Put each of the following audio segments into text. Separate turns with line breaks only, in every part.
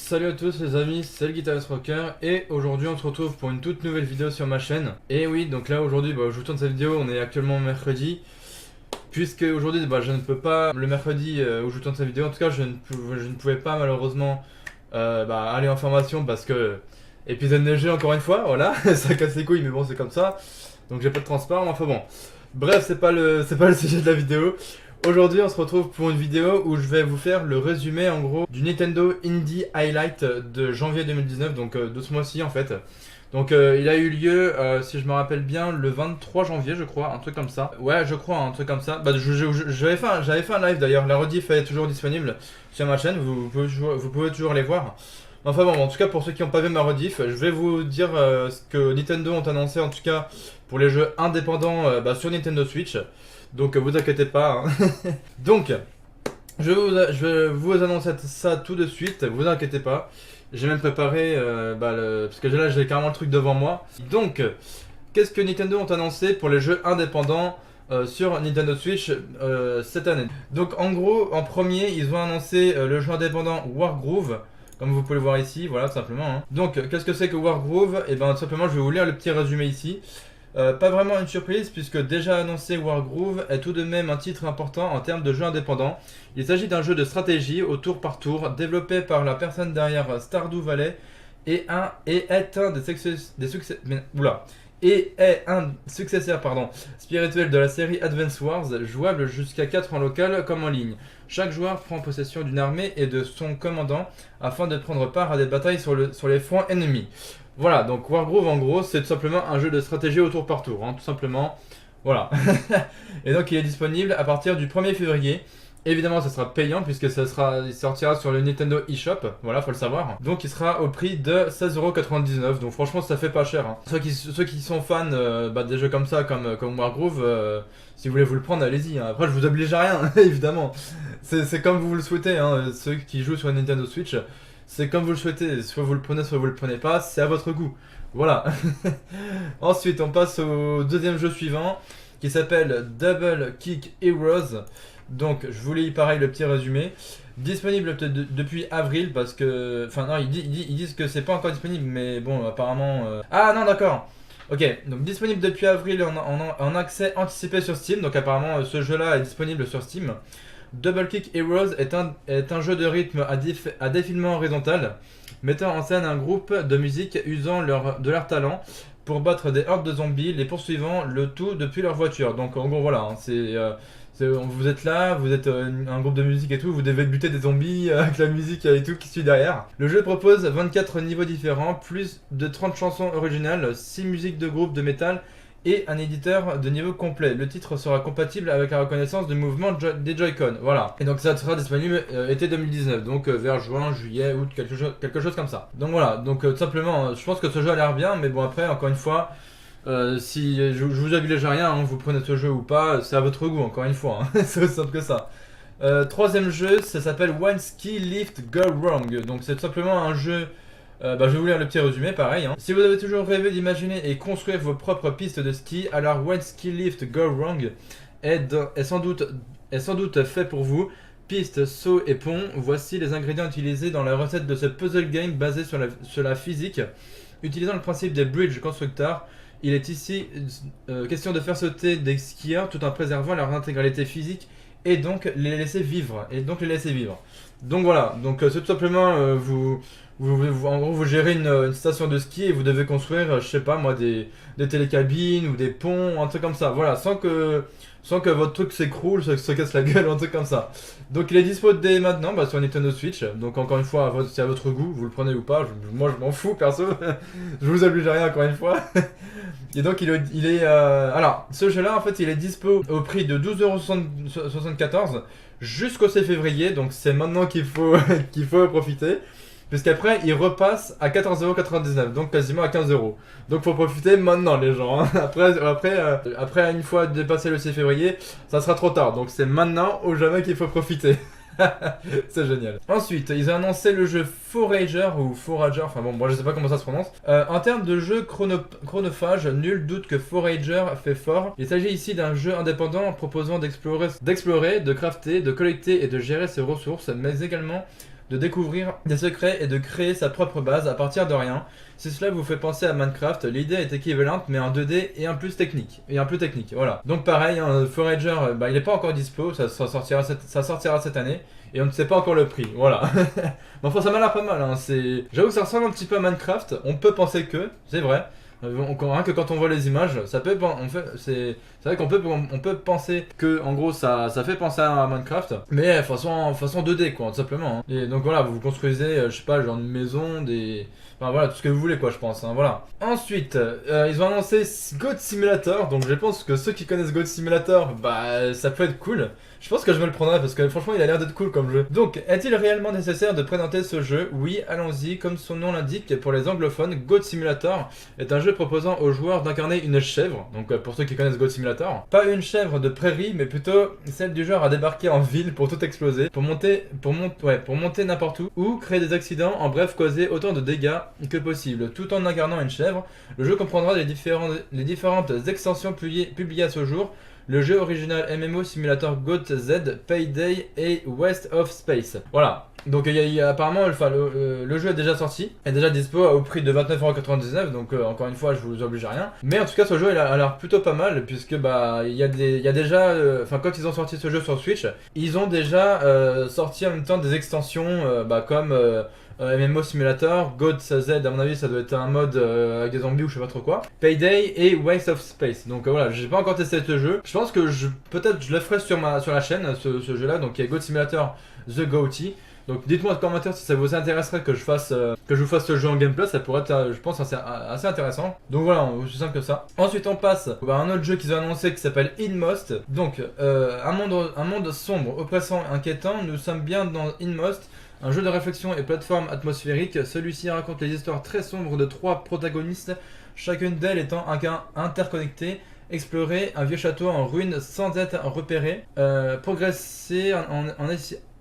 Salut à tous les amis, c'est le Guitarist Rocker et aujourd'hui on se retrouve pour une toute nouvelle vidéo sur ma chaîne. Et oui, donc là aujourd'hui je vous tourne cette vidéo, on est actuellement mercredi. Puisque aujourd'hui je ne peux pas, le mercredi où je vous tourne cette vidéo, en tout cas je ne pouvais pas malheureusement aller en formation parce que épisode neigé encore une fois, voilà, ça casse les couilles mais bon c'est comme ça. Donc j'ai pas de transport, mais enfin bon. Bref, c'est pas le sujet de la vidéo. Aujourd'hui, on se retrouve pour une vidéo où je vais vous faire le résumé en gros du Nintendo Indie Highlight de janvier 2019, donc de ce mois-ci en fait. Donc il a eu lieu, si je me rappelle bien, le 23 janvier, je crois, un truc comme ça. Ouais, je crois, un truc comme ça. J'avais fait un live d'ailleurs, la rediff est toujours disponible sur ma chaîne, vous pouvez toujours les voir. Enfin bon, en tout cas pour ceux qui n'ont pas vu ma rediff, je vais vous dire ce que Nintendo ont annoncé en tout cas pour les jeux indépendants sur Nintendo Switch. Donc vous inquiétez pas. Hein. Donc je vais vous annoncer ça tout de suite, vous inquiétez pas. J'ai même préparé parce que là j'ai carrément le truc devant moi. Donc qu'est-ce que Nintendo ont annoncé pour les jeux indépendants sur Nintendo Switch cette année? Donc en gros, en premier, ils ont annoncé le jeu indépendant Wargroove. Comme vous pouvez le voir ici, voilà tout simplement. Hein. Donc qu'est-ce que c'est que Wargroove? Et bien tout simplement je vais vous lire le petit résumé ici. Pas vraiment une surprise puisque déjà annoncé, Wargroove est tout de même un titre important en termes de jeu indépendant. Il s'agit d'un jeu de stratégie au tour par tour développé par la personne derrière Stardew Valley et est un successeur spirituel de la série Advance Wars, jouable jusqu'à 4 en local comme en ligne. Chaque joueur prend possession d'une armée et de son commandant afin de prendre part à des batailles sur les fronts ennemis. Voilà, donc Wargroove en gros c'est tout simplement un jeu de stratégie au tour par tour, hein, tout simplement. Voilà. Et donc il est disponible à partir du 1er février. Évidemment ça sera payant puisque il sortira sur le Nintendo eShop, voilà faut le savoir. Donc il sera au prix de 16,99€, donc franchement ça fait pas cher. Hein. Ceux qui sont fans des jeux comme ça, comme Wargroove, si vous voulez vous le prendre allez-y. Hein. Après je vous oblige à rien, évidemment. C'est comme vous le souhaitez, hein. Ceux qui jouent sur Nintendo Switch. C'est comme vous le souhaitez, soit vous le prenez pas, c'est à votre goût. Voilà. Ensuite, on passe au deuxième jeu suivant qui s'appelle Double Kick Heroes. Donc, je vous lis pareil le petit résumé. Disponible depuis avril parce que. Enfin, non, ils disent que c'est pas encore disponible, mais bon, apparemment. Ah non, d'accord. Ok, donc disponible depuis avril en accès anticipé sur Steam. Donc, apparemment, ce jeu-là est disponible sur Steam. Double Kick Heroes est un jeu de rythme à défilement horizontal, mettant en scène un groupe de musique usant de leur talent pour battre des hordes de zombies, les poursuivant le tout depuis leur voiture. Donc en gros voilà, hein, vous êtes là, vous êtes un groupe de musique et tout, vous devez buter des zombies avec la musique et tout qui suit derrière. Le jeu propose 24 niveaux différents, plus de 30 chansons originales, 6 musiques de groupe de métal et un éditeur de niveau complet. Le titre sera compatible avec la reconnaissance du mouvement des Joy-Con. Voilà. Et donc ça sera disponible été 2019, donc vers juin, juillet, août, quelque chose comme ça. Donc voilà, donc tout simplement, je pense que ce jeu a l'air bien, mais bon après, encore une fois, si je vous oblige à rien, hein, vous prenez ce jeu ou pas, c'est à votre goût, encore une fois. Hein. C'est aussi simple que ça. Troisième jeu, ça s'appelle One Ski Lift Go Wrong. Donc c'est tout simplement un jeu... je vais vous lire le petit résumé, pareil. Hein. Si vous avez toujours rêvé d'imaginer et construire vos propres pistes de ski, alors One Ski Lift Go Wrong est sans doute fait pour vous. Pistes, sauts et ponts, voici les ingrédients utilisés dans la recette de ce puzzle game basé sur la physique. Utilisant le principe des bridge constructeurs, il est ici question de faire sauter des skieurs tout en préservant leur intégralité physique et donc les laisser vivre. Donc voilà, donc c'est tout simplement en gros vous gérez une station de ski et vous devez construire, je sais pas moi, des télécabines ou des ponts, un truc comme ça. Voilà, sans que votre truc s'écroule, se casse la gueule, un truc comme ça. Donc il est dispo dès maintenant sur Nintendo Switch. Donc encore une fois, c'est à votre goût, vous le prenez ou pas. Moi je m'en fous perso. Je vous oblige à rien encore une fois. Et donc alors ce jeu là en fait il est dispo au prix de 12,74€ jusqu'au 6 février. Donc c'est maintenant qu'il faut profiter. Puisqu'après, il repasse à 14,99€, donc quasiment à 15€. Donc faut profiter maintenant les gens. Hein. Après, une fois dépassé le 6 février, ça sera trop tard. Donc c'est maintenant ou jamais qu'il faut profiter. C'est génial. Ensuite, ils ont annoncé le jeu Forager ou Forager, enfin bon, moi je sais pas comment ça se prononce. En termes de jeu chronophage, nul doute que Forager fait fort. Il s'agit ici d'un jeu indépendant proposant d'explorer, de crafter, de collecter et de gérer ses ressources, mais également de découvrir des secrets et de créer sa propre base à partir de rien. Si cela vous fait penser à Minecraft, l'idée est équivalente mais en 2D et un plus technique. Voilà. Donc pareil, hein, Forager, il n'est pas encore dispo, ça sortira cette année. Et on ne sait pas encore le prix, voilà. Mais enfin, ça m'a l'air pas mal, hein. J'avoue que ça ressemble un petit peu à Minecraft, on peut penser que, c'est vrai. Rien que quand on voit les images, c'est vrai on peut penser que en gros ça fait penser à Minecraft, mais façon 2D quoi, tout simplement, hein. Et donc voilà, vous construisez, je sais pas, genre une maison, enfin voilà, tout ce que vous voulez quoi, je pense, hein, voilà. Ensuite, ils ont annoncé Goat Simulator, donc je pense que ceux qui connaissent Goat Simulator, bah ça peut être cool. Je pense que je me le prendrai parce que franchement il a l'air d'être cool comme jeu. Donc, est-il réellement nécessaire de présenter ce jeu? Oui, allons-y. Comme son nom l'indique, pour les anglophones, Goat Simulator est un jeu proposant aux joueurs d'incarner une chèvre. Donc pour ceux qui connaissent Goat Simulator, pas une chèvre de prairie, mais plutôt celle du genre à débarquer en ville pour tout exploser, pour monter n'importe où, ou créer des accidents, en bref causer autant de dégâts que possible, tout en incarnant une chèvre. Le jeu comprendra les différentes extensions publiées à ce jour. Le jeu original MMO Simulator Goat Z, Payday et West of Space. Voilà. Donc apparemment, le jeu est déjà sorti, est déjà dispo au prix de 29,99€, donc encore une fois, je vous oblige à rien. Mais en tout cas, ce jeu il a l'air plutôt pas mal, puisque il y a déjà, quand ils ont sorti ce jeu sur Switch, ils ont déjà sorti en même temps des extensions, comme MMO Simulator, Goat Z, à mon avis ça doit être un mode avec des zombies ou je sais pas trop quoi, Payday et Waste of Space. Donc voilà, j'ai pas encore testé ce jeu. Je pense que peut-être je le ferai sur la chaîne, ce jeu là, donc il y a Goat Simulator The Goaty. Donc dites-moi en commentaire si ça vous intéresserait que je vous fasse ce jeu en gameplay, ça pourrait être je pense assez intéressant. Donc voilà, aussi simple que ça. Ensuite on passe à un autre jeu qu'ils ont annoncé qui s'appelle Inmost. Donc un monde sombre, oppressant, inquiétant, nous sommes bien dans Inmost. Un jeu de réflexion et plateforme atmosphérique, celui-ci raconte les histoires très sombres de 3 protagonistes, chacune d'elles étant interconnectée. Explorer un vieux château en ruine sans être repéré, progresser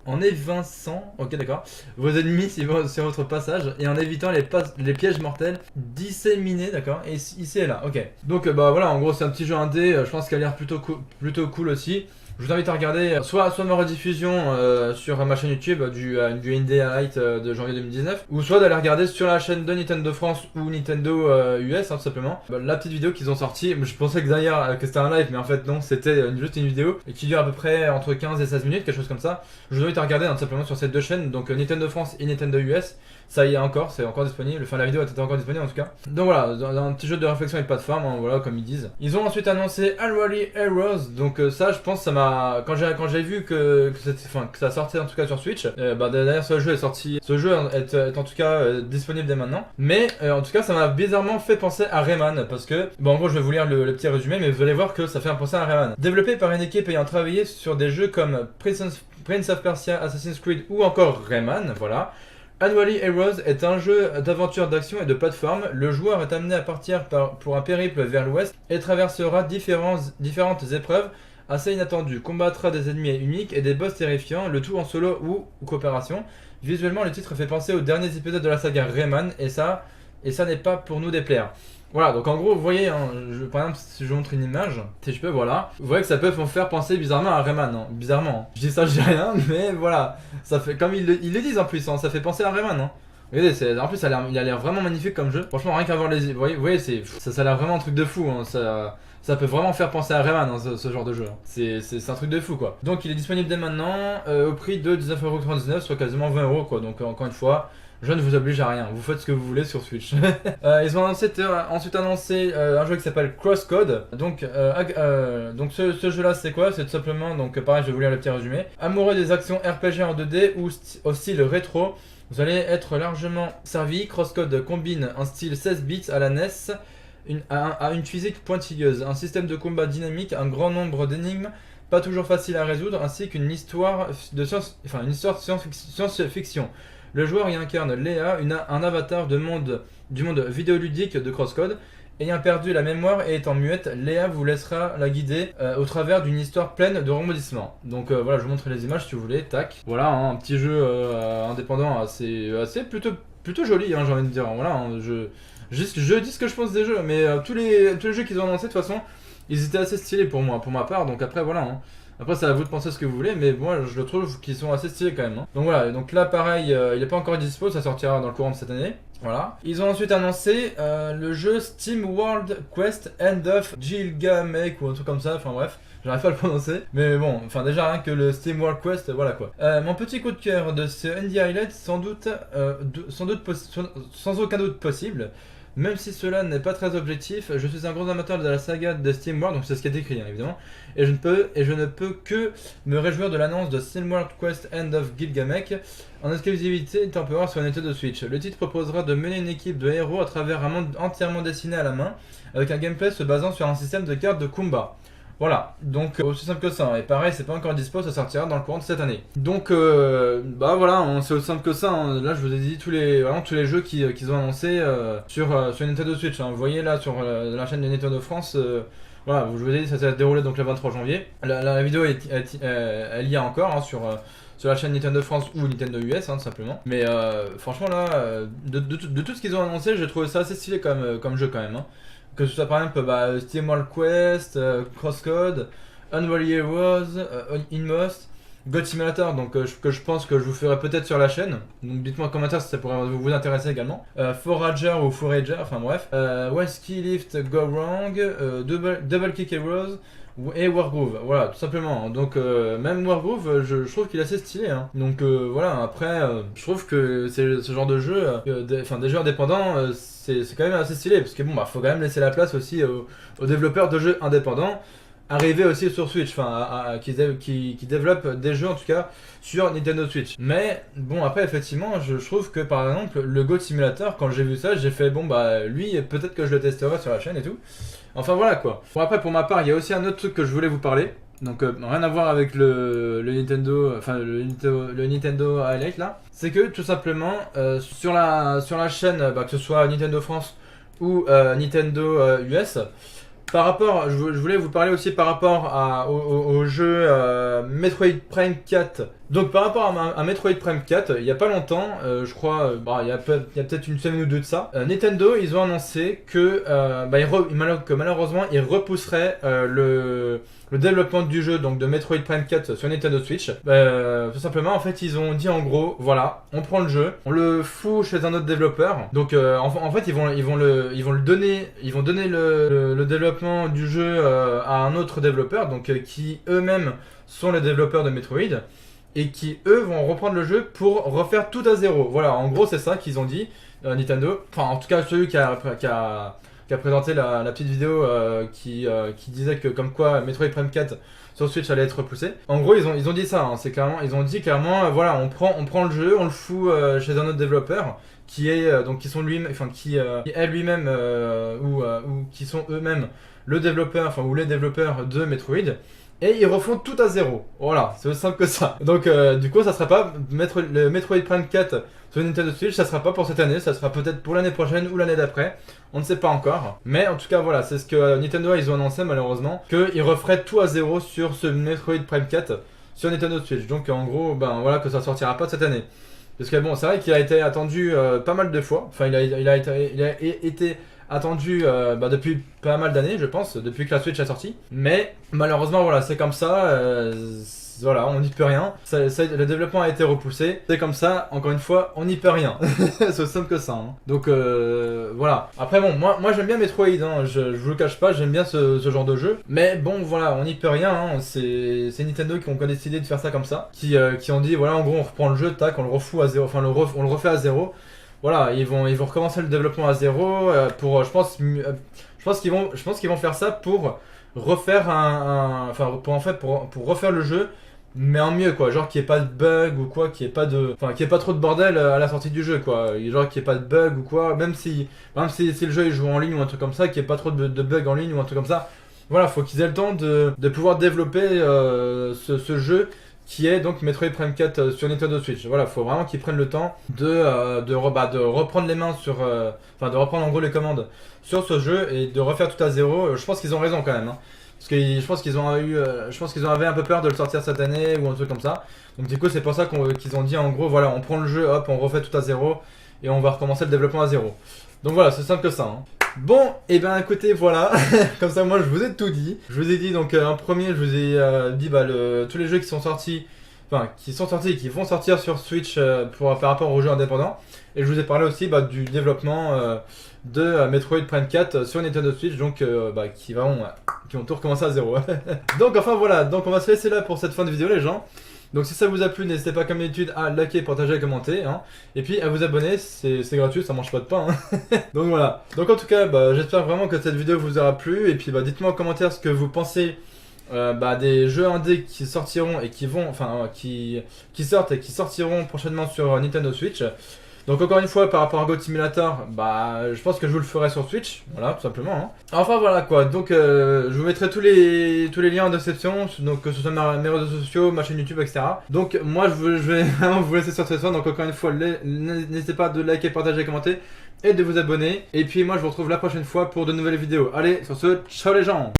en évinçant, ok d'accord, vos ennemis sur votre passage et en évitant les pièges mortels disséminés, d'accord, et ici et là, ok. Donc voilà, en gros c'est un petit jeu indé, je pense qu'il a l'air plutôt cool aussi. Je vous invite à regarder soit ma rediffusion sur ma chaîne YouTube du Indie Highlight de janvier 2019, ou soit d'aller regarder sur la chaîne de Nintendo France ou Nintendo US, tout simplement, la petite vidéo qu'ils ont sortie. Je pensais que d'ailleurs que c'était un live, mais en fait non, c'était juste une vidéo et qui dure à peu près entre 15 et 16 minutes, quelque chose comme ça. Je vous invite à regarder tout simplement sur ces deux chaînes, donc Nintendo France et Nintendo US. Ça y est c'est encore disponible, enfin la vidéo était encore disponible en tout cas. Donc voilà, un petit jeu de réflexion et de plateforme, hein, voilà comme ils disent. Ils ont ensuite annoncé Unruly Heroes, donc ça je pense ça m'a... Quand j'ai vu que ça sortait en tout cas sur Switch, d'ailleurs ce jeu est sorti, ce jeu est en tout cas disponible dès maintenant. Mais en tout cas ça m'a bizarrement fait penser à Rayman, parce que, en gros je vais vous lire le petit résumé, mais vous allez voir que ça fait penser à Rayman. Développé par une équipe ayant travaillé sur des jeux comme Prince of Persia, Assassin's Creed ou encore Rayman, voilà. Unruly Heroes est un jeu d'aventure, d'action et de plateforme. Le joueur est amené à partir pour un périple vers l'ouest et traversera différentes épreuves assez inattendues, combattra des ennemis uniques et des boss terrifiants, le tout en solo ou coopération. Visuellement, le titre fait penser aux derniers épisodes de la saga Rayman, et ça n'est pas pour nous déplaire. Voilà, donc en gros, vous voyez, hein, par exemple, si je vous montre une image, si je peux, voilà, vous voyez que ça peut me faire penser bizarrement à Rayman, hein, bizarrement. Je dis ça, je dis rien, mais voilà, ça fait, comme ils le disent en plus, hein, ça fait penser à Rayman, hein. Regardez, en plus, il a l'air vraiment magnifique comme jeu. Franchement, rien qu'à voir vous voyez, ça a l'air vraiment un truc de fou, hein, ça peut vraiment faire penser à Rayman, hein, ce genre de jeu. C'est un truc de fou, quoi. Donc, il est disponible dès maintenant, au prix de 19,99€, soit quasiment 20€, quoi. Donc, encore une fois, je ne vous oblige à rien, vous faites ce que vous voulez sur Switch. Ils ont ensuite annoncé un jeu qui s'appelle Crosscode. Donc ce jeu-là, c'est quoi? C'est tout simplement, donc pareil, je vais vous lire le petit résumé. Amoureux des actions RPG en 2D ou au style rétro, vous allez être largement servi. Crosscode combine un style 16 bits à la NES, à une physique pointilleuse, un système de combat dynamique, un grand nombre d'énigmes pas toujours faciles à résoudre, ainsi qu'une histoire de science-fiction. Le joueur y incarne Léa, un avatar du monde vidéoludique de Crosscode. Ayant perdu la mémoire et étant muette, Léa vous laissera la guider au travers d'une histoire pleine de rebondissements. Donc voilà, je vous montre les images si vous voulez, tac. Voilà, hein, un petit jeu indépendant assez plutôt joli, hein, j'ai envie de dire. Voilà, hein, je dis ce que je pense des jeux, mais tous les jeux qu'ils ont annoncés de toute façon, ils étaient assez stylés pour moi, pour ma part. Donc après voilà, hein. Après, c'est à vous de penser ce que vous voulez, mais moi je le trouve qu'ils sont assez stylés quand même, hein. Donc voilà, donc là pareil, il est pas encore dispo, ça sortira dans le courant de cette année. Voilà. Ils ont ensuite annoncé le jeu Steam World Quest End of Gilgamesh ou un truc comme ça, enfin bref. J'arrive pas à le prononcer, mais bon, enfin déjà rien que le Steam World Quest, voilà quoi. Mon petit coup de cœur de ce Indie Highlight, sans aucun doute possible, même si cela n'est pas très objectif, je suis un gros amateur de la saga de Steam World, donc c'est ce qui est écrit hein, évidemment, et je ne peux que me réjouir de l'annonce de Steam World Quest End of Gilgamesh en exclusivité temporaire sur Nintendo Switch. Le titre proposera de mener une équipe de héros à travers un monde entièrement dessiné à la main, avec un gameplay se basant sur un système de cartes de combat. Voilà, donc aussi simple que ça, et pareil c'est pas encore dispo, ça sortira dans le courant de cette année. Donc bah voilà, c'est aussi simple que ça, hein. Là je vous ai dit vraiment tous les jeux qu'ils ont annoncés sur Nintendo Switch, hein. Vous voyez là sur la chaîne de Nintendo France, voilà, je vous ai dit ça s'est déroulé donc le 23 janvier. La vidéo elle y a encore hein, sur la chaîne Nintendo France ou Nintendo US hein, tout simplement. Mais franchement là, de tout ce qu'ils ont annoncé, j'ai trouvé ça assez stylé comme jeu quand même, hein. Que ce soit par exemple Steam World Quest, Crosscode, Unholy Heroes, Inmost, God Simulator, donc que je pense que je vous ferai peut-être sur la chaîne. Donc dites-moi en commentaire si ça pourrait vous intéresser également. Forager ou Forager, enfin bref. Whiskey Lift Go Wrong, Double Kick Heroes et Wargroove, voilà, tout simplement. Donc même Wargroove, je trouve qu'il est assez stylé, hein. Donc voilà, après, je trouve que c'est ce genre de jeu, des jeux indépendants, c'est quand même assez stylé, parce que bon, bah, faut quand même laisser la place aussi aux développeurs de jeux indépendants, arriver aussi sur Switch, enfin, qui développent des jeux en tout cas sur Nintendo Switch. Mais bon, après, effectivement, je trouve que par exemple, le Goat Simulator, quand j'ai vu ça, j'ai fait bon, bah lui, peut-être que je le testerai sur la chaîne et tout. Enfin voilà quoi. Bon, après, pour ma part, il y a aussi un autre truc que je voulais vous parler. Donc rien à voir avec le Nintendo, enfin le Nintendo Highlight là. C'est que tout simplement sur la chaîne, que ce soit Nintendo France ou Nintendo US, par rapport, je voulais vous parler aussi par rapport au jeu Metroid Prime 4. Donc par rapport à Metroid Prime 4, il n'y a pas longtemps, je crois, il y a peut-être une semaine ou deux de ça, Nintendo, ils ont annoncé que, que malheureusement, ils repousseraient le développement du jeu donc de Metroid Prime 4 sur Nintendo Switch. Tout simplement, en fait, ils ont dit en gros, voilà, on prend le jeu, on le fout chez un autre développeur. Donc en fait, ils vont donner le développement du jeu à un autre développeur, donc qui eux-mêmes sont les développeurs de Metroid, et qui eux vont reprendre le jeu pour refaire tout à zéro. Voilà, en gros c'est ça qu'ils ont dit, Nintendo. Enfin en tout cas celui qui a présenté la petite vidéo qui disait que comme quoi Metroid Prime 4 sur Switch allait être repoussé. En gros ils ont dit ça, hein, c'est clairement, ils ont dit clairement voilà, on prend le jeu, on le fout chez un autre développeur qui est donc qui sont lui-même, enfin qui est lui-même ou qui sont eux-mêmes le développeur, enfin ou les développeurs de Metroid. Et ils refont tout à zéro. Voilà, c'est aussi simple que ça. Donc du coup, ça sera pas le Metroid Prime 4 sur Nintendo Switch, ça sera pas pour cette année, ça sera peut-être pour l'année prochaine ou l'année d'après. On ne sait pas encore. Mais en tout cas, voilà, c'est ce que Nintendo ils ont annoncé malheureusement, qu'ils referaient tout à zéro sur ce Metroid Prime 4 sur Nintendo Switch. Donc en gros, voilà, que ça sortira pas cette année. Parce que bon, c'est vrai qu'il a été attendu pas mal de fois. Enfin, il a été attendu depuis pas mal d'années, je pense, depuis que la Switch est sortie. Mais malheureusement, voilà, c'est comme ça. Voilà, on n'y peut rien. Le développement a été repoussé. C'est comme ça, encore une fois, on n'y peut rien. C'est aussi simple que ça, hein. Donc voilà. Après bon, moi j'aime bien Metroid, hein. Je vous le cache pas, j'aime bien ce genre de jeu. Mais bon, voilà, on n'y peut rien, hein. C'est Nintendo qui ont décidé de faire ça comme ça. Qui ont dit, voilà, en gros, on reprend le jeu, tac, on le refout à zéro. Enfin, on le refait à zéro. Voilà, ils vont recommencer le développement à zéro pour, je pense qu'ils vont faire ça pour refaire pour refaire le jeu, mais en mieux quoi, genre qu'il n'y ait pas de bug ou quoi, qu'il n'y ait pas trop de bordel à la sortie du jeu quoi, genre qu'il n'y ait pas de bug ou quoi, même si le jeu est joué en ligne ou un truc comme ça, qu'il n'y ait pas trop de bugs en ligne ou un truc comme ça. Voilà, faut qu'ils aient le temps de pouvoir développer ce jeu qui est donc Metroid Prime 4 sur Nintendo Switch. Voilà, faut vraiment qu'ils prennent le temps de reprendre les mains de reprendre en gros les commandes sur ce jeu et de refaire tout à zéro. Je pense qu'ils ont raison quand même, hein. Parce que je pense qu'ils avaient un peu peur de le sortir cette année ou un truc comme ça. Donc du coup c'est pour ça qu'ils ont dit en gros voilà, on prend le jeu, hop, on refait tout à zéro et on va recommencer le développement à zéro. Donc voilà, c'est simple que ça. Hein. Bon, et ben écoutez, voilà, comme ça moi je vous ai tout dit. Je vous ai dit donc en premier, je vous ai dit tous les jeux qui sont sortis, et qui vont sortir sur Switch par rapport aux jeux indépendants. Et je vous ai parlé aussi du développement de Metroid Prime 4 sur Nintendo Switch, donc qui vont tout recommencer à zéro. Donc enfin voilà, donc on va se laisser là pour cette fin de vidéo les gens. Donc si ça vous a plu, n'hésitez pas comme d'habitude à liker, partager, commenter. Hein. Et puis à vous abonner, c'est gratuit, ça mange pas de pain. Hein. Donc voilà. Donc en tout cas, j'espère vraiment que cette vidéo vous aura plu. Et puis dites-moi en commentaire ce que vous pensez des jeux indés qui sortiront et qui vont, qui sortent et qui sortiront prochainement sur Nintendo Switch. Donc encore une fois par rapport à Goat Simulator, je pense que je vous le ferai sur Switch, voilà tout simplement. Hein. Enfin voilà quoi, donc je vous mettrai tous les liens en description, donc que ce soit mes réseaux sociaux, ma chaîne YouTube, etc. Donc moi je vais vraiment vous laisser sur cette fin, donc encore une fois n'hésitez pas de liker, partager, commenter et de vous abonner. Et puis moi je vous retrouve la prochaine fois pour de nouvelles vidéos. Allez sur ce, ciao les gens.